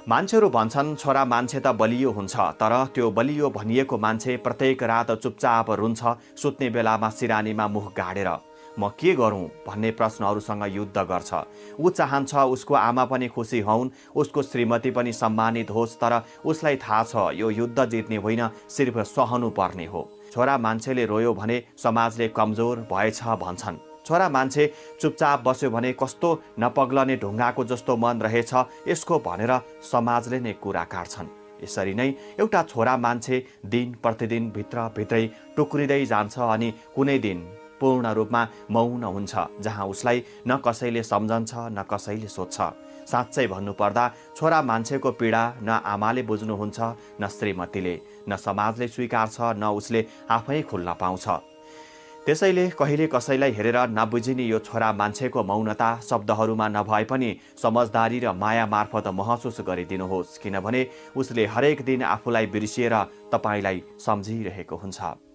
मान्छेहरू भन्छन् छोरा मान्छे त बलियो हुन्छ, तर त्यो बलियो भनिएको मान्छे प्रत्येक रात चुपचाप रुन्छ सुत्ने बेलामा सिरानीमा मुख गाडेर। म के गरौँ भन्ने प्रश्नहरूसँग युद्ध गर्छ। ऊ चाहन्छ उसको आमा पनि खुसी हौन्, उसको श्रीमती पनि सम्मानित होस्, तर उसलाई थाहा छ यो युद्ध जित्ने होइन, सिर्फ सहनु पर्ने हो। छोरा मान्छेले रोयो भने समाजले कमजोर भएछ भन्छन्। छोरा मान्छे चुपचाप बस्यो भने कस्तो नपग्लने ढुङ्गाको जस्तो मन रहेछ यसको भनेर समाजले नै कुरा काट्छन्। यसरी नै एउटा छोरा मान्छे दिन प्रतिदिन भित्रभित्रै टुक्रिँदै जान्छ अनि कुनै दिन पूर्ण रूपमा मौन हुन्छ, जहाँ उसलाई न कसैले सम्झन्छ न कसैले सोध्छ। साँच्चै भन्नुपर्दा छोरा मान्छेको पीडा न आमाले बुझ्नुहुन्छ, न श्रीमतीले, न समाजले स्वीकार्छ, न उसले आफै खुल्न पाउँछ। त्यसैले कहिले कसैलाई हेरेर नबुझिने यो छोरा मान्छेको मौनता शब्दहरूमा नभए पनि समझदारी र माया मार्फत महसुस गरिदिनुहोस्, किनभने उसले हरेक दिन आफूलाई बिर्सिएर तपाईलाई सम्झिरहेको हुन्छ।